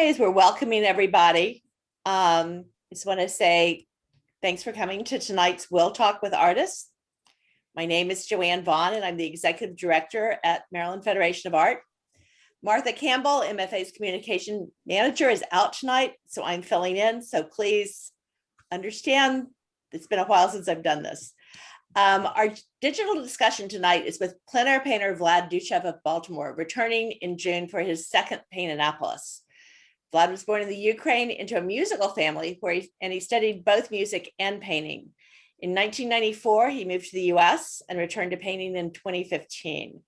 say is we're welcoming everybody. Just want to say thanks for coming to tonight's Will Talk with Artists. My name is Joanne Vaughn, and I'm the Executive Director at Maryland Federation of Art. Martha Campbell, MFA's Communication Manager, is out tonight, so I'm filling in. So please understand, it's been a while since I've done this. Our digital discussion tonight is with plein air painter Vlad Duchev of Baltimore, returning in June for his second paint Annapolis. Vlad was born in the Ukraine into a musical family where he studied both music and painting. In 1994, he moved to the US and returned to painting in 2015.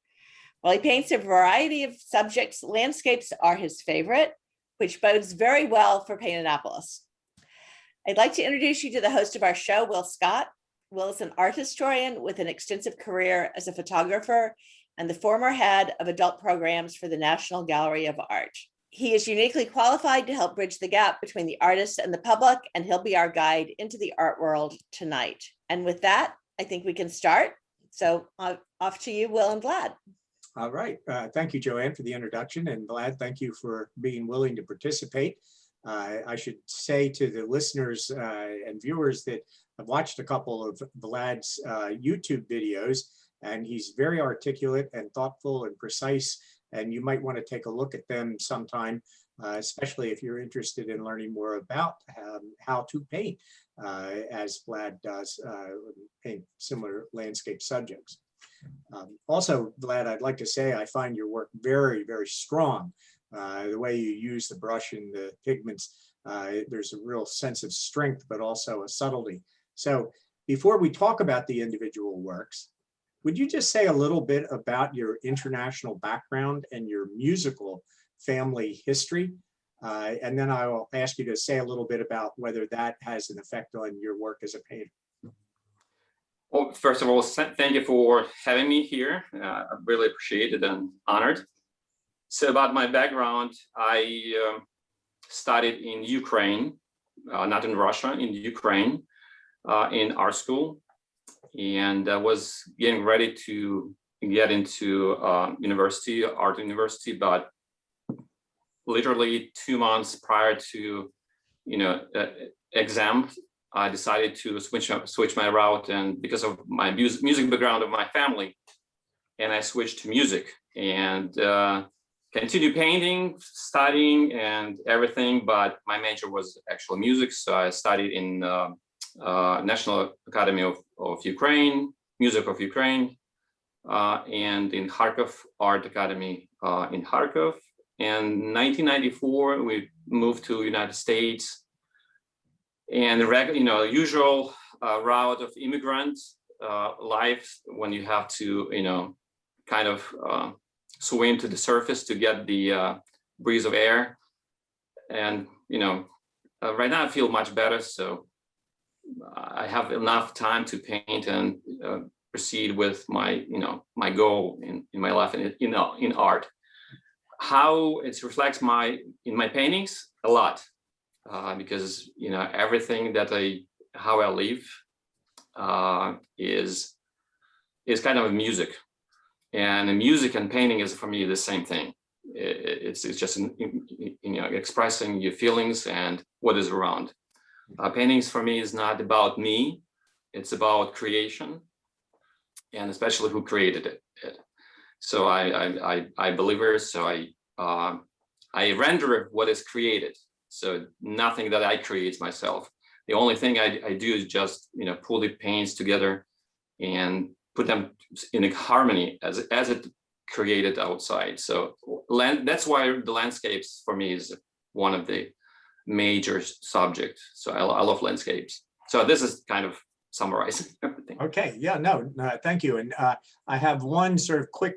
While he paints a variety of subjects, landscapes are his favorite, which bodes very well for Paint Annapolis. I'd like to introduce you to the host of our show, Wil Scott. Wil is an art historian with an extensive career as a photographer and the former head of adult programs for the National Gallery of Art. He is uniquely qualified to help bridge the gap between the artists and the public, and he'll be our guide into the art world tonight. And with that, I think we can start. So off to you, Wil and Vlad. All right. Thank you, Joanne, for the introduction. And Vlad, thank you for being willing to participate. I should say to the listeners and viewers that I've watched a couple of Vlad's YouTube videos, and he's very articulate and thoughtful and precise. And you might want to take a look at them sometime, especially if you're interested in learning more about how to paint, as Vlad does, paint similar landscape subjects. Also, Vlad, I'd like to say I find your work very, very strong. The way you use the brush and the pigments, there's a real sense of strength, but also a subtlety. So before we talk about the individual works, would you just say a little bit about your international background and your musical family history? And then I will ask you to say a little bit about whether that has an effect on your work as a painter. Well, first of all, thank you for having me here. I really appreciate it and honored. So about my background, I studied in Ukraine, not in Russia, in Ukraine, in art school. And I was getting ready to get into art university, but literally 2 months prior to, exam, I decided to switch my route, and because of my music background of my family, and I switched to music and continued painting, studying, and everything. But my major was actually music, so I studied in National Academy of Ukraine, Music of Ukraine, and in Kharkov Art Academy in Kharkov. And 1994, we moved to United States, and the usual route of immigrant life, when you have to, kind of swim to the surface to get the breeze of air. And right now I feel much better, so I have enough time to paint and proceed with my, my goal in my life and in art. How it reflects in my paintings a lot, because everything that how I live is kind of music, and the music and painting is for me the same thing. It's just expressing your feelings and what is around. Paintings for me is not about me, it's about creation, and especially who created it. So I believe it, so I render what is created. So nothing that I create myself. The only thing I do is just pull the paints together and put them in a harmony as it created outside. So that's why the landscapes for me is one of the major subject. So I love landscapes. So this is kind of summarizing everything. Okay, yeah, no, thank you. And I have one sort of quick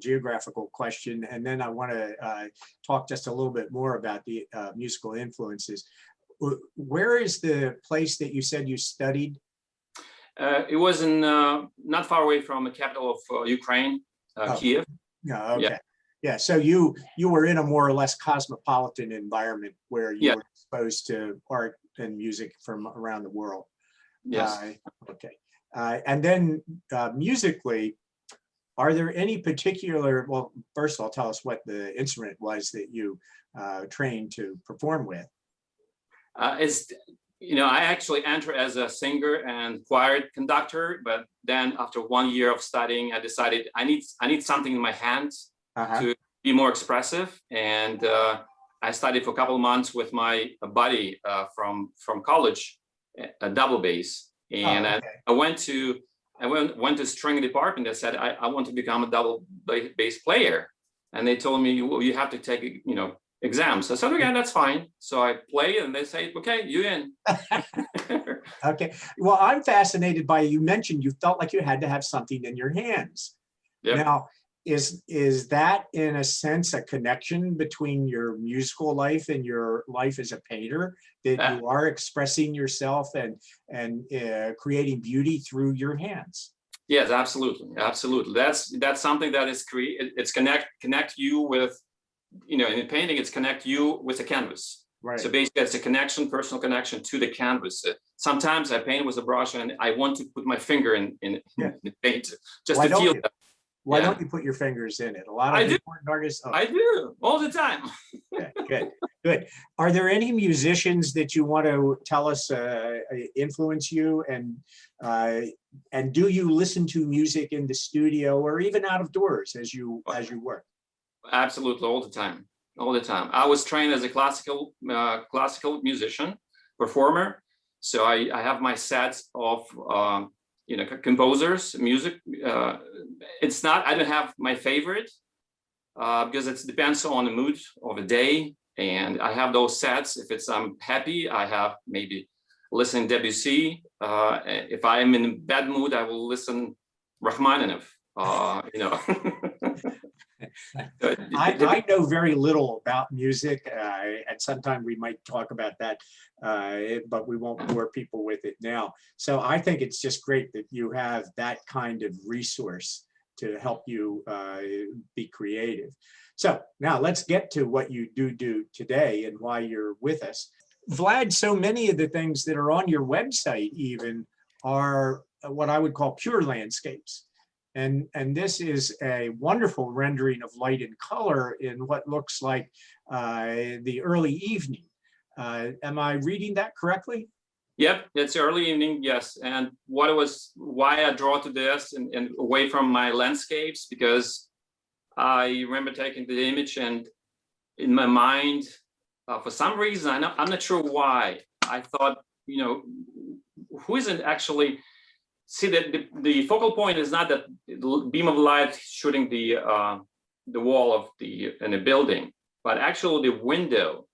geographical question, and then I want to talk just a little bit more about the musical influences. Where is the place that you said you studied? It was in not far away from the capital of Ukraine, Kiev. Yeah, okay. Yeah, so you were in a more or less cosmopolitan environment where you were exposed to art and music from around the world. Yes. Okay. And then musically, Are there any particular, well, first of all, tell us what the instrument was that you trained to perform with. It's, I actually entered as a singer and choir conductor, but then after 1 year of studying, I decided I need something in my hands to be more expressive. And I studied for a couple of months with my buddy from college, a double bass. And I went to string department. I said, I want to become a double bass player. And they told me, well, you have to take, exams. I said, okay, that's fine. So I play and they say, okay, you in. Okay. Well, I'm fascinated by, you mentioned you felt like you had to have something in your hands. Yep. Now, is that in a sense a connection between your musical life and your life as a painter, that you are expressing yourself and creating beauty through your hands? Yes, absolutely. Absolutely. That's something that is it's connect you with, in painting, it's connect you with the canvas. Right. So basically it's a connection, personal connection to the canvas. Sometimes I paint with a brush and I want to put my finger in paint just to feel that. Why don't you put your fingers in it? A lot of important artists. I do all the time. Good. Are there any musicians that you want to tell us influence you, and do you listen to music in the studio or even out of doors as you work? Absolutely, all the time. I was trained as a classical musician, performer. So I have my sets of composers, music. I don't have my favorite because it depends on the mood of the day. And I have those sets. If I'm happy, I have maybe listen Debussy. If I am in a bad mood, I will listen Rachmaninoff. I know very little about music, and sometime we might talk about that, but we won't bore people with it now. So I think it's just great that you have that kind of resource to help you be creative. So now let's get to what you do today and why you're with us. Vlad, so many of the things that are on your website even are what I would call pure landscapes. And this is a wonderful rendering of light and color in what looks like the early evening. Am I reading that correctly? Yep, it's early evening, yes. And why I draw to this and away from my landscapes, because I remember taking the image and in my mind, for some reason, I'm not sure why, I thought, who isn't actually, see that the focal point is not that beam of light shooting the wall in a building, but actually the window.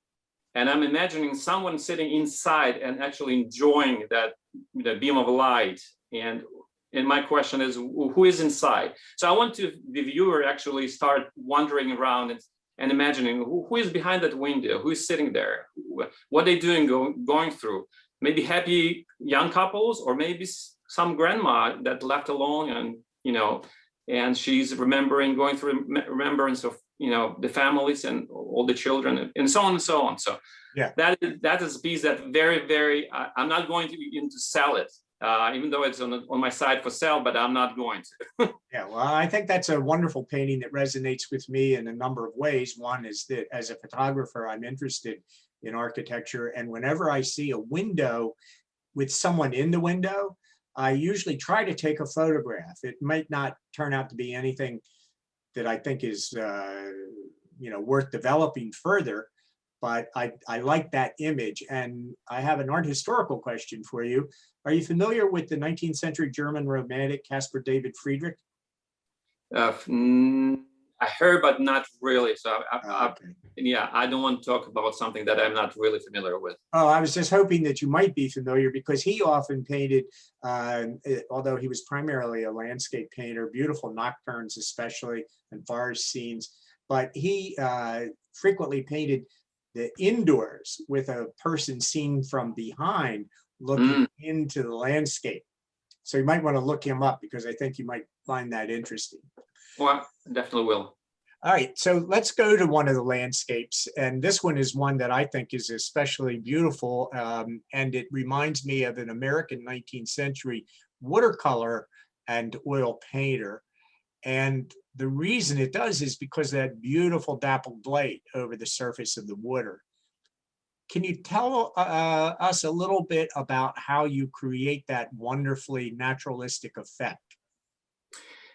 And I'm imagining someone sitting inside and actually enjoying the beam of light. And my question is, who is inside? So I want the viewer actually start wandering around and imagining who is behind that window, who is sitting there, what they doing, going through. Maybe happy young couples, or maybe some grandma that left alone, and she's going through remembrance of the families and all the children and so on and so on. So yeah, that is a piece that very, very, I'm not going to sell it, even though it's on my side for sale, but I'm not going to. Yeah, well, I think that's a wonderful painting that resonates with me in a number of ways. One is that as a photographer, I'm interested in architecture, and whenever I see a window with someone in the window, I usually try to take a photograph. It might not turn out to be anything that I think is worth developing further, but I like that image. And I have an art historical question for you. Are you familiar with the 19th century German romantic Caspar David Friedrich? I heard, but not really. So Okay. Yeah, I don't want to talk about something that I'm not really familiar with. Oh, I was just hoping that you might be familiar, because he often painted, although he was primarily a landscape painter, beautiful nocturnes especially, and forest scenes, but he frequently painted the indoors with a person seen from behind looking into the landscape. So you might want to look him up, because I think you might find that interesting. Well, I definitely will. All right, so let's go to one of the landscapes. And this one is one that I think is especially beautiful. And it reminds me of an American 19th century watercolor and oil painter. And the reason it does is because of that beautiful dappled light over the surface of the water. Can you tell us a little bit about how you create that wonderfully naturalistic effect?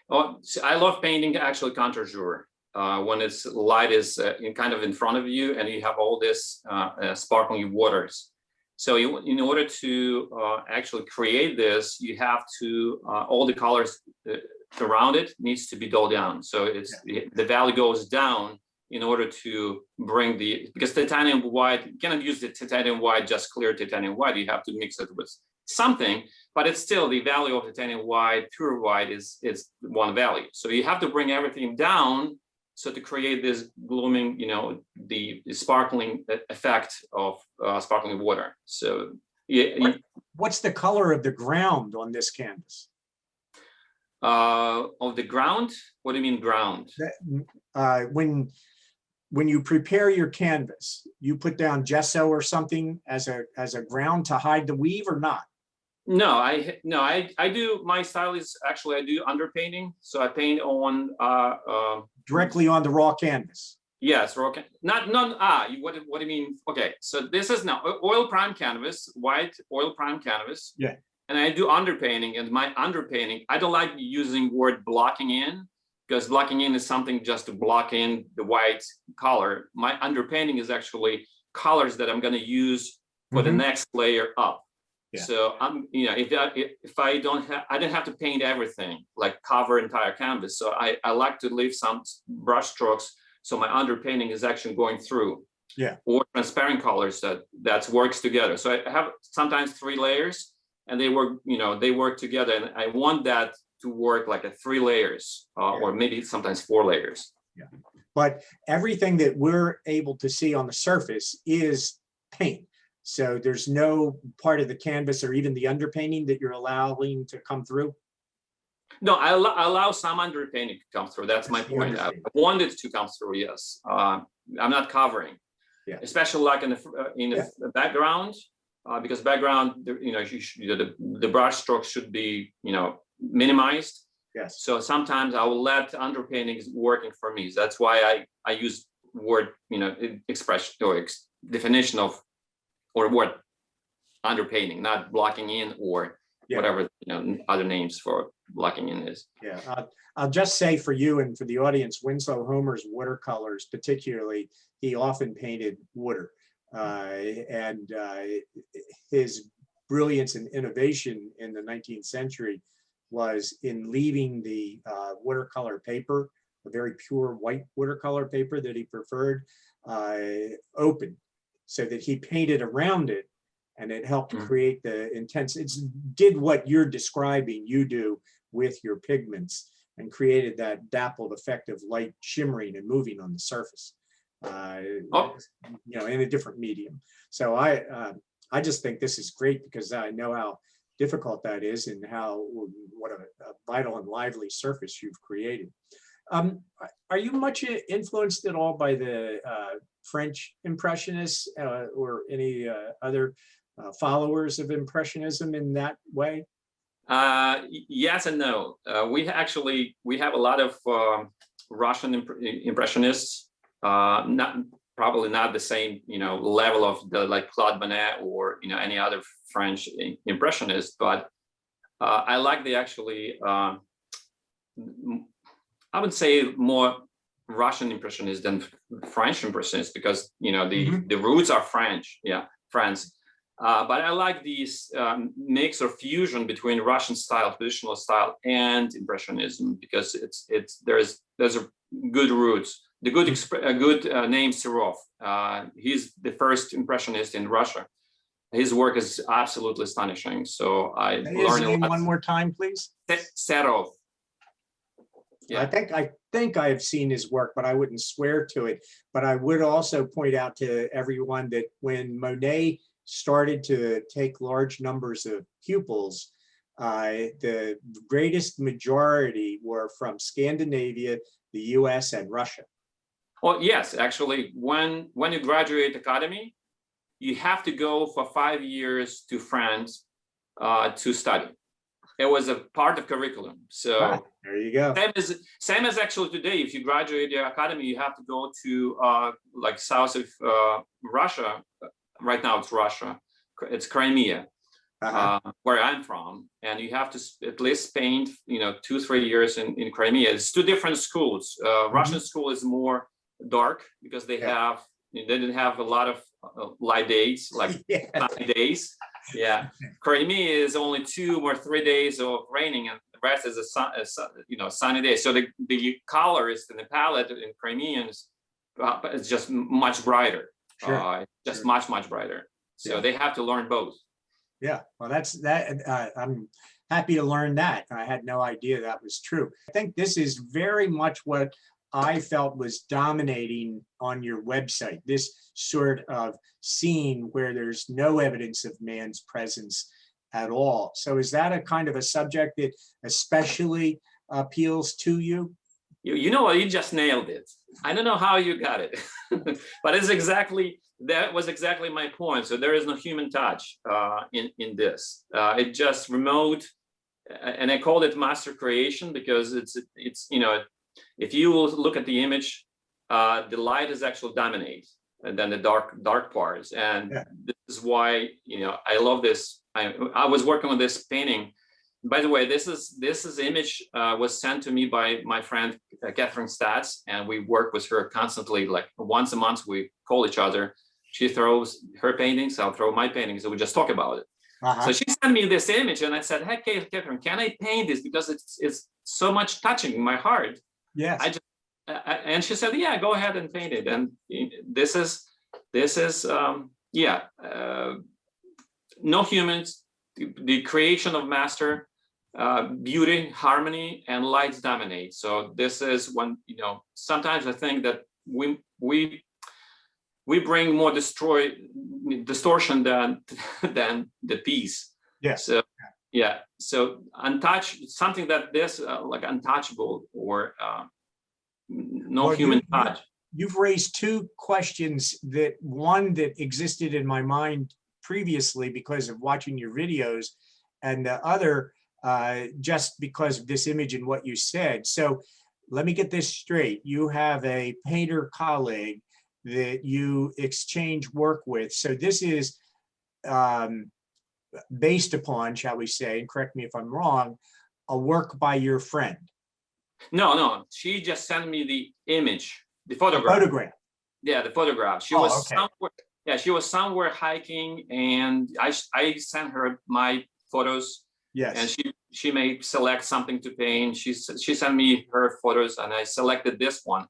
Oh, so I love painting actually contre-jour. When it's light is kind of in front of you and you have all this sparkling waters. So in order to actually create this, you have to, all the colors around it needs to be dulled down. So the value goes down in order to bring because titanium white, you cannot use the titanium white, just clear titanium white. You have to mix it with something, but it's still the value of titanium white, pure white is one value. So you have to bring everything down. So to create this glooming, the sparkling effect of sparkling water. So yeah. What's the color of the ground on this canvas? Of the ground? What do you mean ground? When you prepare your canvas, you put down gesso or something as a ground to hide the weave or not? No, I do. My style is actually I do underpainting. So I paint on directly on the raw canvas. Yes, raw. What do you mean? Okay, so this is now oil prime canvas, white oil prime canvas. Yeah. And I do underpainting, and my underpainting, I don't like using word blocking in, because blocking in is something just to block in the white color. My underpainting is actually colors that I'm going to use for the next layer up. Yeah. So I'm, if I don't have to paint everything, like cover entire canvas. So I like to leave some brush strokes, so my underpainting is actually going through. Yeah. Or transparent colors that works together. So I have sometimes 3 layers, and they work together, and I want that to work like a 3 layers, or maybe sometimes 4 layers. Yeah. But everything that we're able to see on the surface is paint. So there's no part of the canvas or even the underpainting that you're allowing to come through? No, I allow some underpainting to come through. That's my point. I want it to come through, yes. I'm not covering, especially like in the background, because background, the brush strokes should be, minimized. Yes. So sometimes I will let underpainting working for me. So that's why I use word, expression or definition of, or word underpainting, not blocking in or whatever other names for blocking in is. Yeah, I'll just say for you and for the audience, Winslow Homer's watercolors, particularly, he often painted water, and his brilliance and innovation in the 19th century was in leaving the watercolor paper, a very pure white watercolor paper that he preferred, open, so that he painted around it, and it helped create the intense. It did what you're describing you do with your pigments, and created that dappled effect of light shimmering and moving on the surface, in a different medium. So I just think this is great, because I know how difficult that is, and what a vital and lively surface you've created. Are you much influenced at all by the French Impressionists or any other followers of Impressionism in that way? Yes and no. We have a lot of Russian Impressionists, probably not the same level of like Claude Monet or any other French Impressionist, but I like the I would say more Russian Impressionists than French Impressionists, because the roots are French, France. But I like these mix or fusion between Russian style, traditional style, and Impressionism, because there's a good roots. The good name Serov. He's the first Impressionist in Russia. His work is absolutely astonishing. So I learned a lot. One more time, please. Serov. Yeah. I think I have seen his work, but I wouldn't swear to it. But I would also point out to everyone that when Monet started to take large numbers of pupils, the greatest majority were from Scandinavia, the US, and Russia. Well, yes, actually, when you graduate academy, you have to go for 5 years to France to study. it was a part of curriculum. So there you go. same as actually today, if you graduate the academy, you have to go to like south of Russia. Right now it's Russia. It's Crimea, where I'm from. And you have to at least spend, 2-3 years in Crimea. It's two different schools. Russian school is more dark because they didn't have a lot of light days, like sunny days. Yeah, Crimea is only 2 or 3 days of raining, and the rest is a sunny day. So the colors in the palette in Crimeans is just much brighter. Much brighter. So they have to learn both. Yeah, well, I'm happy to learn that. I had no idea that was true. I think this is very much what I felt was dominating on your website, this sort of scene where there's no evidence of man's presence at all. So is that a kind of a subject that especially appeals to you? You know what, you just nailed it. I don't know how you got it, but that was exactly my point. So there is no human touch in this. It just remote, and I called it master creation because it's if you look at the image, the light is actually dominate, and then the dark parts. And this is why I love this. I was working on this painting. By the way, this image was sent to me by my friend Catherine Stats, and we work with her constantly. Like once a month, we call each other. She throws her paintings, I'll throw my paintings, and we just talk about it. So she sent me this image, and I said, "Hey, Catherine, can I paint this because it's so much touching my heart?" Yes. And she said, "Yeah, go ahead and paint it." And this is no humans, the creation of master, beauty, harmony, and lights dominate. So this is when sometimes I think that we bring more distortion than the peace. Yes. So so something that this like untouchable or human touch. You've raised two questions, that one that existed in my mind previously because of watching your videos, and the other just because of this image and what you said. So let me get this straight. You have a painter colleague that you exchange work with. So this is based upon, shall we say, and correct me if I'm wrong, a work by your friend. No, she just sent me the image, the photograph. The photograph. Yeah, the photograph. She was somewhere. Yeah, she was somewhere hiking, and I sent her my photos. Yes. And she may select something to paint. She sent me her photos, and I selected this one.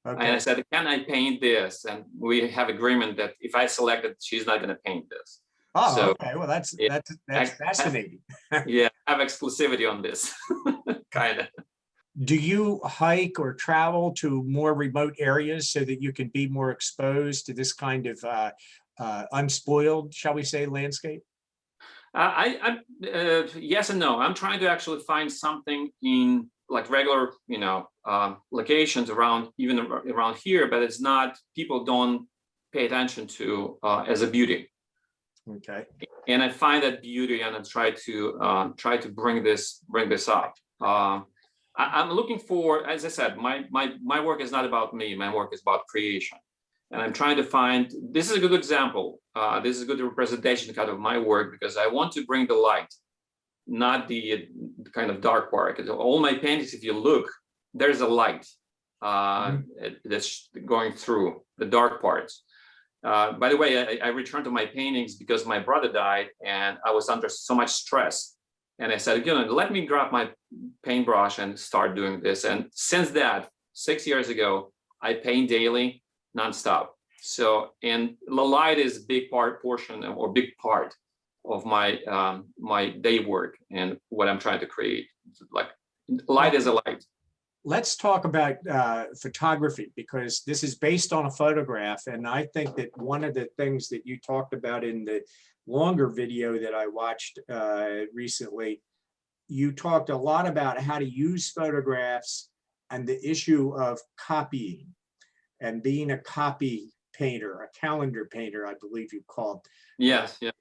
Okay. And I said, "Can I paint this?" And we have agreement that if I select it, she's not going to paint this. Oh, so, okay. Well, that's fascinating. Yeah, I have exclusivity on this, kind of. Do you hike or travel to more remote areas so that you can be more exposed to this kind of unspoiled, shall we say, landscape? Yes and no. I'm trying to actually find something in like regular, locations around here, but it's not, people don't pay attention to as a beauty. Okay. And I find that beauty, and I try to bring this up. I'm looking for, as I said, my work is not about me. My work is about creation, and I'm trying to find. This is a good example. This is a good representation kind of my work, because I want to bring the light, not the kind of dark part. All my paintings, if you look, there's a light that's going through the dark parts. By the way, I returned to my paintings because my brother died, and I was under so much stress. And I said, let me grab my paintbrush and start doing this. And since that, 6 years ago, I paint daily, nonstop. So, and the light is a big portion of my my day work and what I'm trying to create. Like, light is a light. Let's talk about photography, because this is based on a photograph. And I think that one of the things that you talked about in the longer video that I watched recently, you talked a lot about how to use photographs and the issue of copying and being a copy painter, a calendar painter, I believe you called. Yes, yeah.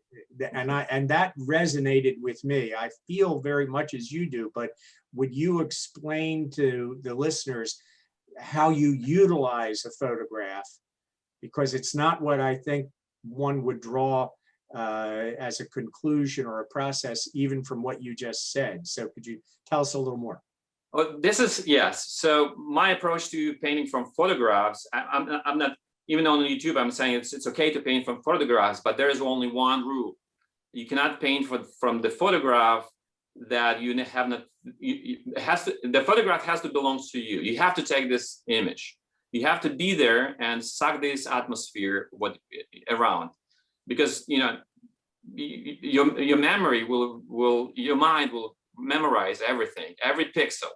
and that resonated with me. I feel very much as you do, but would you explain to the listeners how you utilize a photograph? Because it's not what I think one would draw as a conclusion or a process, even from what you just said. So could you tell us a little more? Oh, this is, yes. So my approach to painting from photographs, I'm not, even on YouTube, I'm saying it's okay to paint from photographs, but there is only one rule. You cannot paint from the photograph that you have not, the photograph has to belong to you. You have to take this image. You have to be there and suck this atmosphere around, because your memory your mind will memorize everything, every pixel.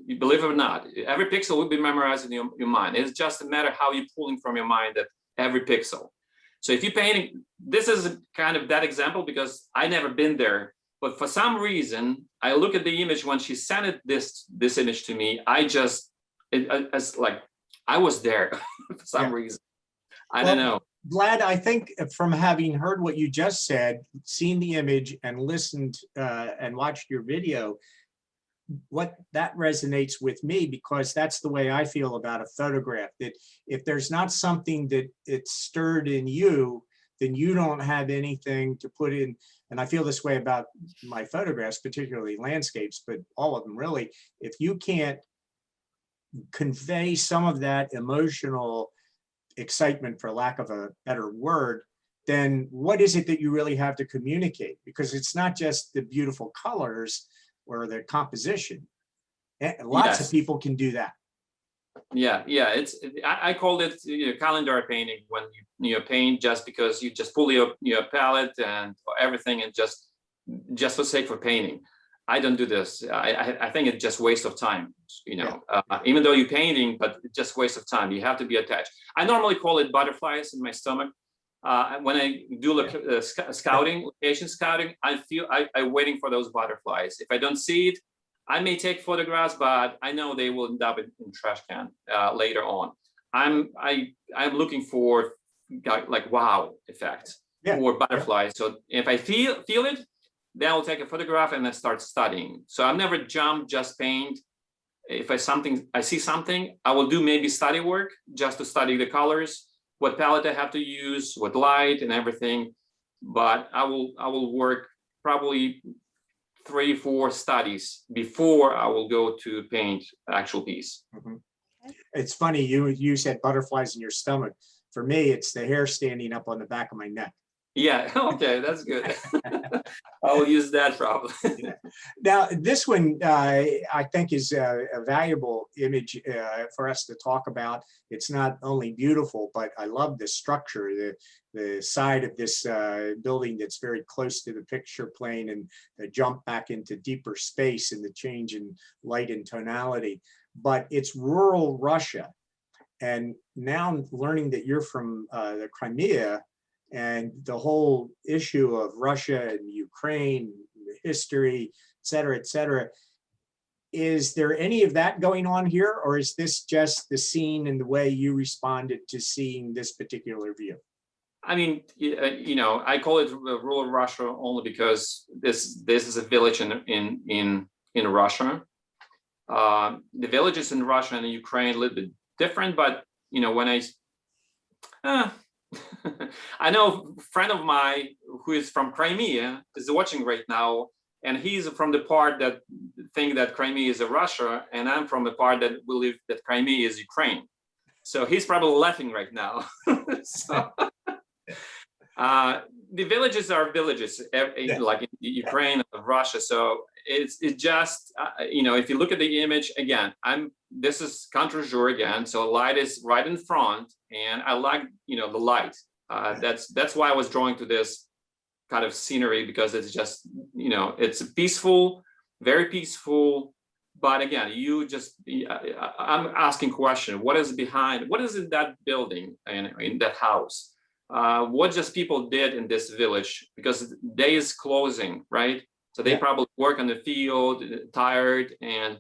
You believe it or not, every pixel will be memorized in your mind. It's just a matter how you're pulling from your mind that every pixel. So if you're painting, this is kind of that example because I never been there, but for some reason, I look at the image when she sent this image to me. It's like I was there for some reason. I don't know. Vlad, I think from having heard what you just said, seen the image and listened and watched your video, what that resonates with me, because that's the way I feel about a photograph, that if there's not something that it's stirred in you, then you don't have anything to put in. And I feel this way about my photographs, particularly landscapes, but all of them really. If you can't convey some of that emotional excitement, for lack of a better word, then what is it that you really have to communicate? Because it's not just the beautiful colors or the composition. Lots of people can do that. Yeah, I called it calendar painting, when you paint just because you just pull your palette and everything and just for sake of painting. I don't do this. I think it's just waste of time. Even though you're painting, but it's just waste of time. You have to be attached. I normally call it butterflies in my stomach. When I do location scouting, I feel I'm waiting for those butterflies. If I don't see it, I may take photographs, but I know they will end up in trash can later on. I'm looking for like wow effect or butterflies. So if I feel it, then I'll take a photograph and then start studying. So I've never jumped, just paint. If I see something, I will do maybe study work just to study the colors, what palette I have to use, what light and everything. But I will work probably 3-4 studies before I will go to paint actual piece. Mm-hmm. It's funny, you said butterflies in your stomach. For me, it's the hair standing up on the back of my neck. Yeah, okay, that's good. I will use that probably. Now, this one I think is a valuable image for us to talk about. It's not only beautiful, but I love the structure, the side of this building that's very close to the picture plane, and the jump back into deeper space and the change in light and tonality. But it's rural Russia. And now I'm learning that you're from the Crimea, and the whole issue of Russia and Ukraine, history, et cetera. Is there any of that going on here, or is this just the scene and the way you responded to seeing this particular view? I mean, I call it rural Russia only because this is a village in Russia. The villages in Russia and Ukraine a little bit different, but when I know a friend of mine who is from Crimea is watching right now, and he's from the part that think that Crimea is a Russia, and I'm from the part that believe that Crimea is Ukraine. So he's probably laughing right now. So, the villages are villages, like in Ukraine and Russia. So it's just if you look at the image again, this is contre-jour again, so light is right in front, and I like the light. That's why I was drawing to this kind of scenery, because it's just it's peaceful, very peaceful. But again, I'm asking question: what is behind? What is in that building and in that house? What just people did in this village, because day is closing, right? So they probably work on the field, tired, and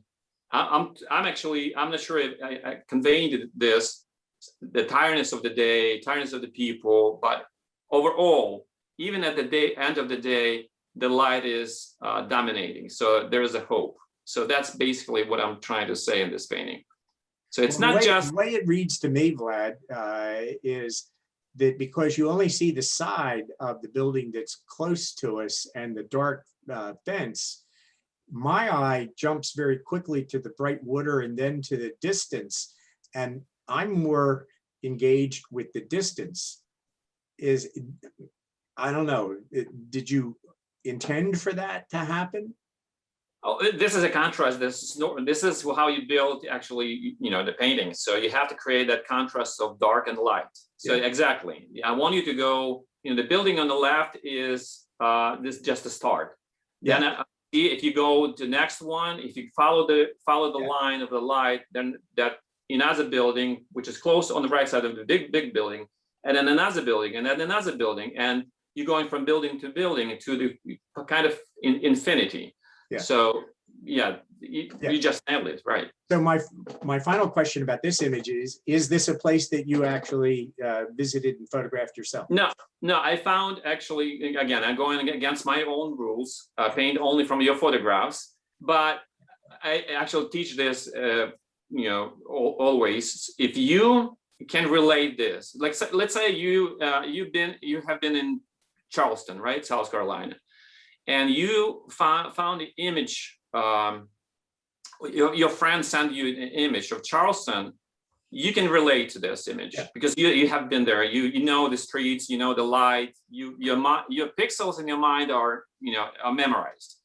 I'm not sure if I conveyed this, the tiredness of the day, tiredness of the people, but overall, even at the end of the day, the light is dominating. So there is a hope. So that's basically what I'm trying to say in this painting. So it's Well, not just the way it reads to me, Vlad, is that because you only see the side of the building that's close to us and the dark fence, my eye jumps very quickly to the bright water and then to the distance. And I'm more engaged with the distance. I don't know, did you intend for that to happen? Oh, this is a contrast. This is how you build actually, the painting. So you have to create that contrast of dark and light. So Yeah. exactly, I want you to go. The building on the left is this just a start. Yeah. Then if you go to the next one, if you follow the Yeah. line of the light, then that another building, which is close on the right side of the big building, and then another building, and then another building, and you're going from building to building to the kind of infinity. Yeah. So yeah, you just nailed it, right? So my final question about this image is this a place that you actually visited and photographed yourself? No, I found actually, again, I'm going against my own rules, paint only from your photographs, but I actually teach this, always, if you can relate this, like, let's say you have been in Charleston, right? South Carolina. And you found the image, your friend sent you an image of Charleston, you can relate to this image. Yeah. Because you have been there, you know the streets, you know the light, your pixels in your mind are memorized.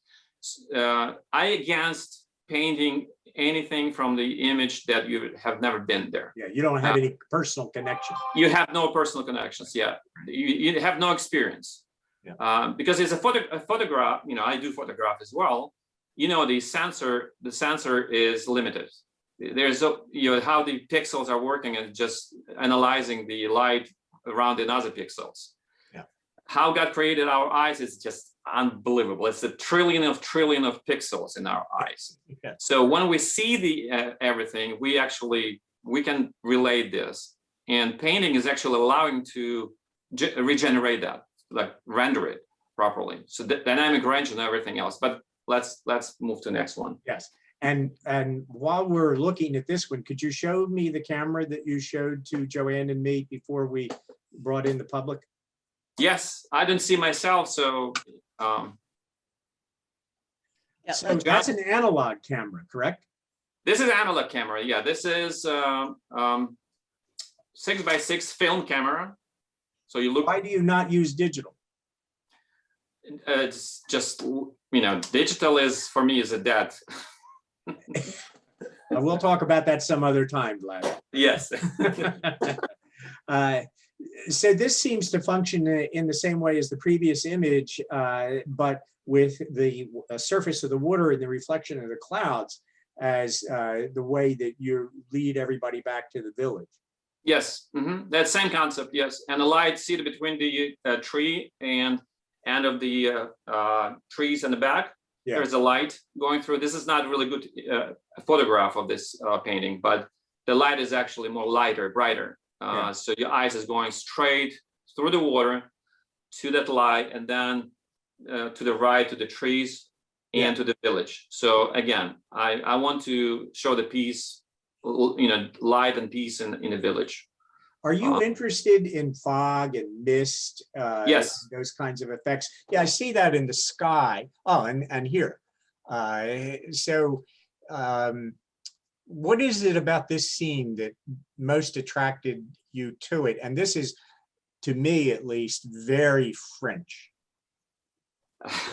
I against painting anything from the image that you have never been there. Yeah, you don't have any personal connection. You have no personal connections. Yeah, you have no experience. Yeah. Because it's a photograph, I do photograph as well. The sensor is limited. There's how the pixels are working and just analyzing the light around the other pixels. Yeah. How God created our eyes is just unbelievable. It's a trillion of pixels in our eyes. Yeah. So when we see the everything, we can relate this, and painting is actually allowing to regenerate that, like render it properly. So the dynamic range and everything else. But let's move to the next one. Yes. And while we're looking at this one, could you show me the camera that you showed to Joanne and me before we brought in the public? Yes, I didn't see myself, so. So that's an analog camera, correct? This is an analog camera. Yeah, this is 6x6 film camera. So you look. Why do you not use digital? It's just, digital is, for me, is a death. We'll talk about that some other time, Vlad. Yes. So this seems to function in the same way as the previous image, but with the surface of the water and the reflection of the clouds as the way that you lead everybody back to the village. Yes, that same concept, yes. And the light seated between the tree and end of the trees in the back. Yeah. There's a light going through. This is not really good photograph of this painting, but the light is actually more lighter, brighter. Yeah. So your eyes is going straight through the water to that light, and then to the right to the trees and to the village. So again, I want to show the peace, light and peace in the village. Are you interested in fog and mist? Yes. Those kinds of effects. Yeah, I see that in the sky. Oh, and here. What is it about this scene that most attracted you to it? And this is, to me at least, very French.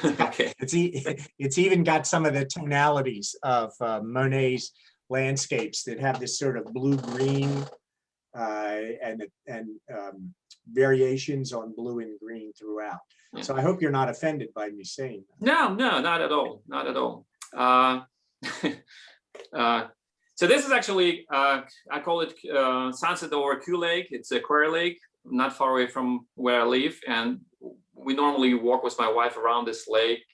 Okay. It's even got some of the tonalities of Monet's landscapes that have this sort of blue-green and variations on blue and green throughout. Yeah. So I hope you're not offended by me saying that. No, not at all. Not at all. So this is actually, I call it Sunset over Q Lake. It's a quarry lake, not far away from where I live. And we normally walk with my wife around this lake.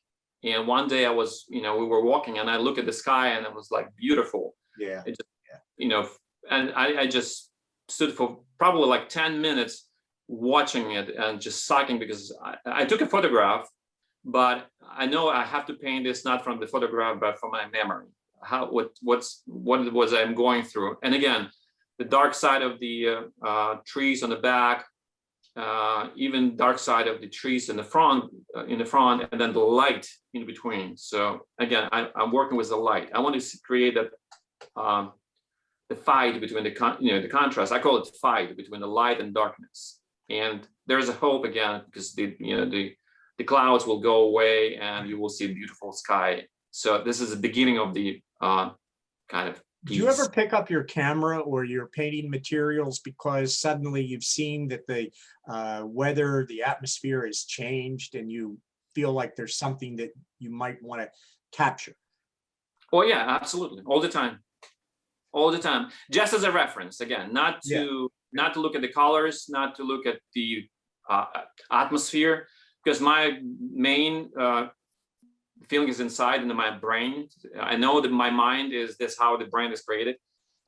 And one day we were walking and I look at the sky and it was like beautiful. Yeah. It just, and I just stood for probably like 10 minutes watching it and just sucking, because I took a photograph, but I know I have to paint this not from the photograph, but from my memory. What it was I'm going through. And again, the dark side of the trees on the back, even dark side of the trees in the front, and then the light in between. So again, I'm working with the light. I want to create that the fight between the contrast. I call it fight between the light and darkness. And there's a hope again, because the clouds will go away and you will see a beautiful sky. So this is the beginning of the kind of piece. Do you ever pick up your camera or your painting materials because suddenly you've seen that the weather, the atmosphere has changed, and you feel like there's something that you might want to capture? Oh yeah, absolutely, all the time, just as a reference. Again, not to look at the colors, not to look at the atmosphere, because my main feeling is inside in my brain. I know that my mind is this, how the brain is created,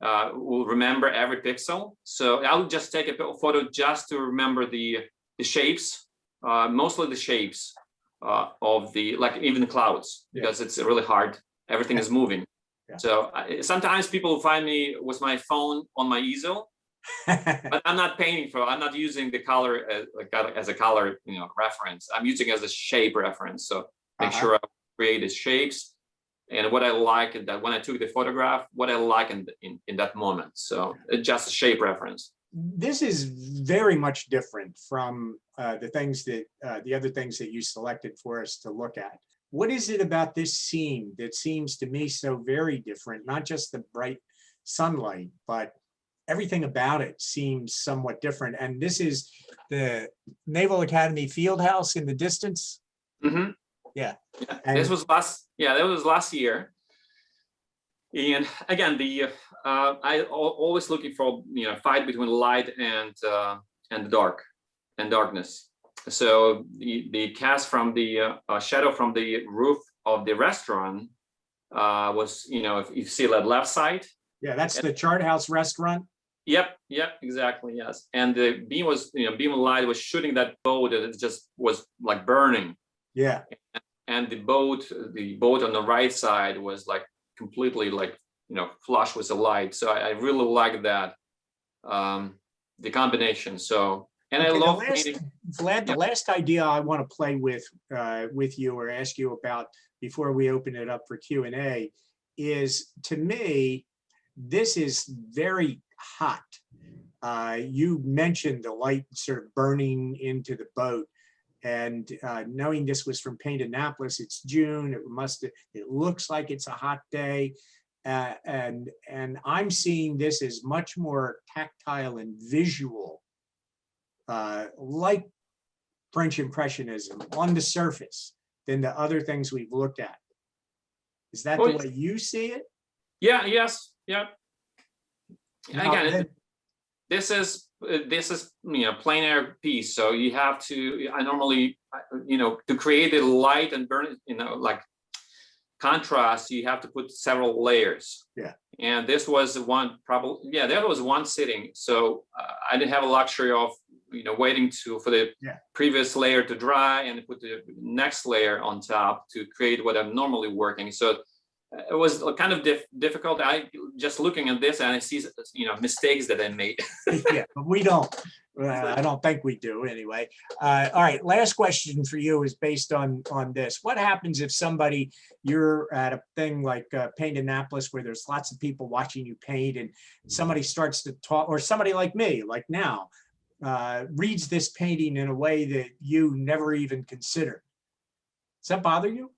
will remember every pixel. So I'll just take a photo just to remember the shapes, mostly the shapes of the, like even the clouds, because it's really hard. Everything is moving. Yeah. So sometimes people find me with my phone on my easel, but I'm not painting I'm not using the color as a color, reference. I'm using it as a shape reference. So make sure I create the shapes and what I like, and that when I took the photograph, what I like in that moment. So it's just a shape reference. This is very much different from the things that the other things that you selected for us to look at. What is it about this scene that seems to me so very different? Not just the bright sunlight, but everything about it seems somewhat different. And this is the Naval Academy Fieldhouse in the distance. Mm-hmm. Yeah. And this was that was last year. And again, I always looking for fight between light and the dark and darkness. So the cast from the shadow from the roof of the restaurant was, if you see that left side. Yeah, that's the Chart House restaurant. Yep, exactly, yes. And the beam was, beam of light was shooting that boat, and it just was like burning. Yeah. And the boat on the right side was like completely like, flush with the light. So I really like that, the combination. So, and okay, I love painting. Vlad, the last idea I want to play with you or ask you about before we open it up for Q&A is, to me, this is very hot. You mentioned the light sort of burning into the boat, and knowing this was from Paint Annapolis, it's June. It looks like it's a hot day, and I'm seeing this as much more tactile and visual, like French Impressionism on the surface than the other things we've looked at. Is that the way you see it? Yeah. Yes. Yeah. Now, again, this is plein air piece, so you have to. I normally, to create the light and burn, like contrast, you have to put several layers. Yeah. And this was one probably. Yeah, there was one sitting, so I didn't have a luxury of waiting for the previous layer to dry and put the next layer on top to create what I'm normally working. So it was kind of difficult. I just looking at this and I see mistakes that I made. Yeah, but we don't. I don't think we do anyway. All right, last question for you is based on this. What happens if you're at a thing like Paint Annapolis where there's lots of people watching you paint, and somebody starts to talk, or somebody like me, like now, reads this painting in a way that you never even considered? Does that bother you?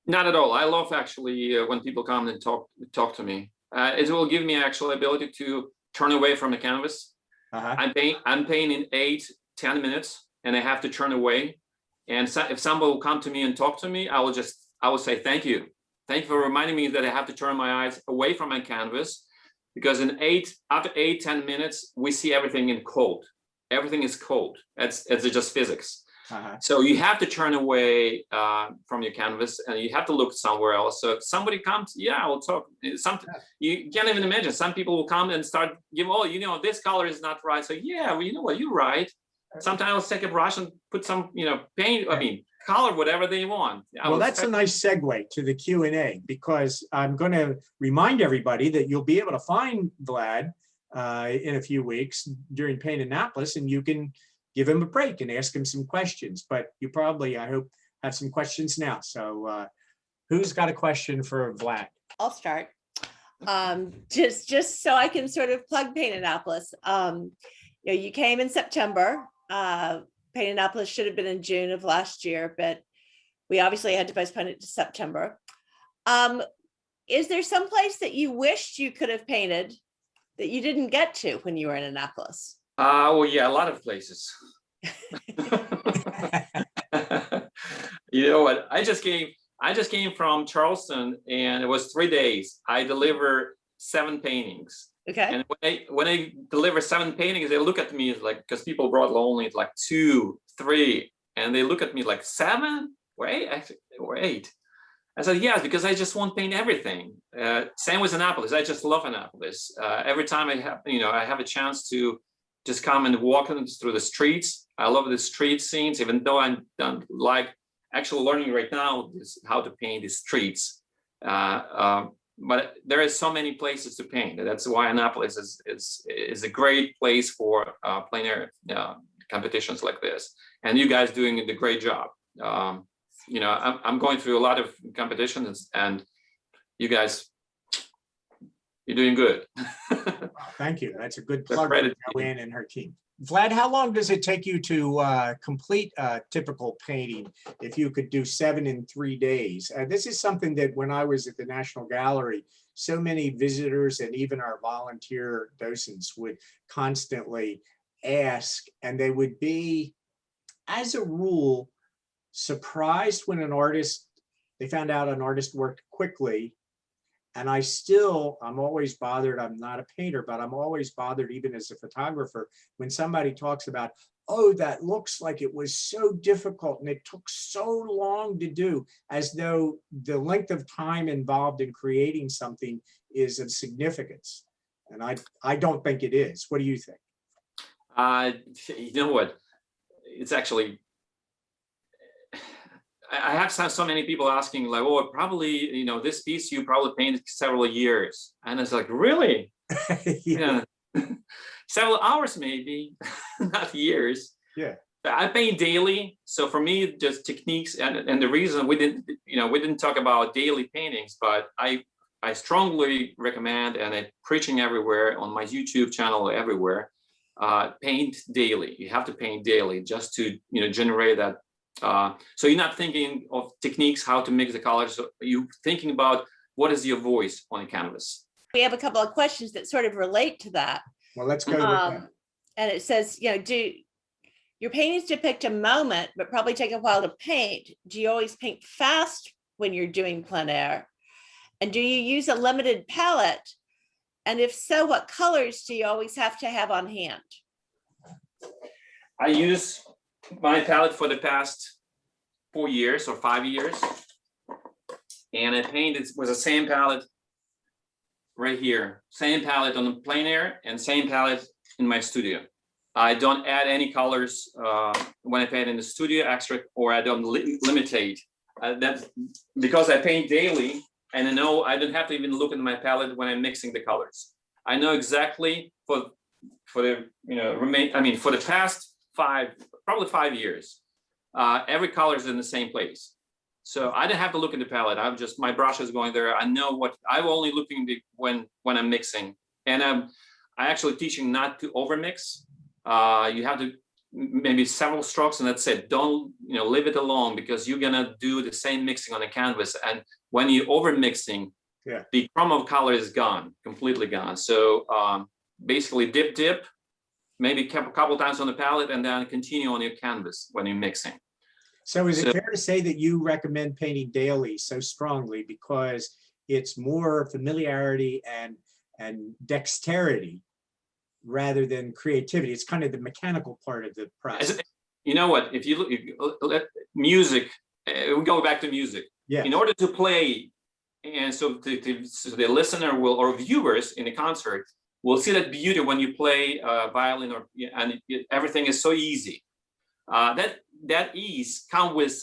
Not at all. I love actually when people come and talk to me. It will give me actual ability to turn away from the canvas. I'm painting in 8-10 minutes, and I have to turn away. And if someone will come to me and talk to me, I will say thank you for reminding me that I have to turn my eyes away from my canvas, because after 8-10 minutes we see everything in cold. Everything is cold. It's just physics. So you have to turn away from your canvas, and you have to look somewhere else. So if somebody comes, I will talk. You can't even imagine. Some people will come and start give, this color is not right. So you know what, you're right. sometimes I'll take a brush and put some, paint, color, whatever they want. Well, that's a nice segue to the Q&A, because I'm going to remind everybody that you'll be able to find Vlad in a few weeks during Paint Annapolis, and you can give him a break and ask him some questions. But you probably, I hope, have some questions now. So who's got a question for Vlad? I'll start. Just so I can sort of plug Paint Annapolis. You came in September. Paint Annapolis should have been in June of last year, but we obviously had to postpone it to September. Is there some place that you wished you could have painted that you didn't get to when you were in Annapolis? Well, yeah, a lot of places. You know what? I just came from Charleston, and it was 3 days. I delivered 7 paintings. Okay. And when I deliver 7 paintings, they look at me like, because people brought only like 2, 3, and they look at me like 7? Wait. I said, yes, because I just want to paint everything. Same with Annapolis. I just love Annapolis. Every time I have a chance to just come and walk through the streets. I love the street scenes, even though I don't like actual learning right now is how to paint the streets. But there is so many places to paint. That's why Annapolis is a great place for plein air competitions like this. And you guys doing a great job. I'm going through a lot of competitions, and you guys, you're doing good. Thank you. That's a good plug for Joanne and her team. Vlad, how long does it take you to complete a typical painting if you could do 7 in 3 days? This is something that when I was at the National Gallery, so many visitors and even our volunteer docents would constantly ask, and they would be, as a rule, surprised when they found out an artist worked quickly. And I'm always bothered. I'm not a painter, but I'm always bothered, even as a photographer, when somebody talks about, oh, that looks like it was so difficult and it took so long to do, as though the length of time involved in creating something is of significance. And I don't think it is. What do you think? You know what? It's actually, I have so many people asking, like, oh, probably, this piece you probably painted several years. And it's like, really? Yeah. Several hours, maybe, not years. Yeah. I paint daily. So for me, just techniques, and the reason we didn't talk about daily paintings, but I strongly recommend, and I'm preaching everywhere on my YouTube channel, everywhere, paint daily. You have to paint daily just to, generate that. So you're not thinking of techniques, how to mix the colors. So you're thinking about what is your voice on a canvas. We have a couple of questions that sort of relate to that. Well, let's go with that. And it says, do your paintings depict a moment, but probably take a while to paint? Do you always paint fast when you're doing plein air? And do you use a limited palette? And if so, what colors do you always have to have on hand? I use my palette for the past 4 years or 5 years, and I painted with the same palette right here, same palette on the plein air and same palette in my studio. I don't add any colors when I paint in the studio extra, or I don't limitate. That's because I paint daily, and I know I don't have to even look at my palette when I'm mixing the colors. I know exactly for the for the past probably 5 years, every color is in the same place. So I don't have to look at the palette. My brush is going there. I know what I'm only looking when I'm mixing. And I'm actually teaching not to overmix. You have to maybe several strokes, and that's it. Don't leave it alone, because you're gonna do the same mixing on a canvas. And when you're over mixing, the chrome of color is gone, completely gone. So basically dip, maybe a couple times on the palette, and then continue on your canvas when you're mixing. So is it fair to say that you recommend painting daily so strongly because it's more familiarity and dexterity rather than creativity? It's kind of the mechanical part of the process. You know what? If you look at music, we go back to music. Yeah. In order to play, and so the listener or viewers in the concert, will see that beauty when you play violin, and everything is so easy. That ease comes with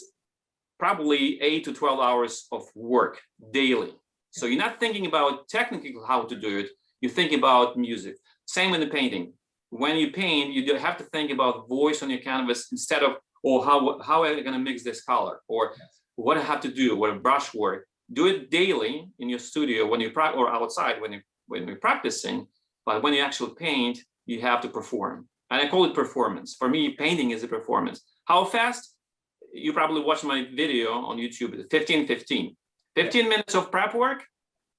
probably 8 to 12 hours of work daily. So you're not thinking about technically how to do it. You're thinking about music. Same in the painting. When you paint, you have to think about voice on your canvas instead of, oh, how am I going to mix this color, or what I have to do, what brush work. Do it daily in your studio when you or outside when you're practicing. But when you actually paint, you have to perform. And I call it performance. For me, painting is a performance. How fast? You probably watched my video on YouTube, 15-15. 15 minutes of prep work,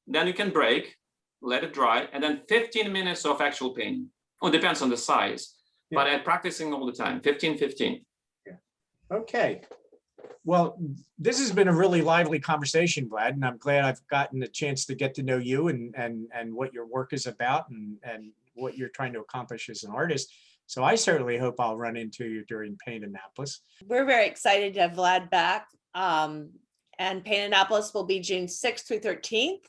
then you can break, let it dry, and then 15 minutes of actual painting. Oh, it depends on the size, but I'm practicing all the time, 15-15. Yeah. Okay. Well, this has been a really lively conversation, Vlad, and I'm glad I've gotten a chance to get to know you and what your work is about and what you're trying to accomplish as an artist. So I certainly hope I'll run into you during Paint Annapolis. We're very excited to have Vlad back. And Paint Annapolis will be June 6th through 13th.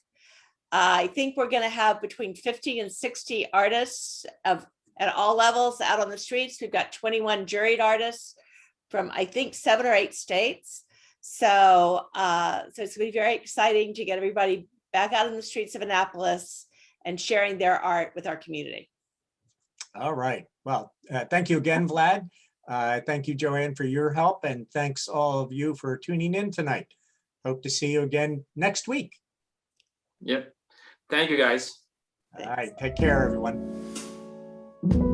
I think we're going to have between 50 and 60 artists at all levels out on the streets. We've got 21 juried artists from, I think, 7 or 8 states. So it's going to be very exciting to get everybody back out in the streets of Annapolis and sharing their art with our community. All right. Well, thank you again, Vlad. Thank you, Joanne, for your help. And thanks all of you for tuning in tonight. Hope to see you again next week. Yep. Thank you, guys. All right. Take care, everyone.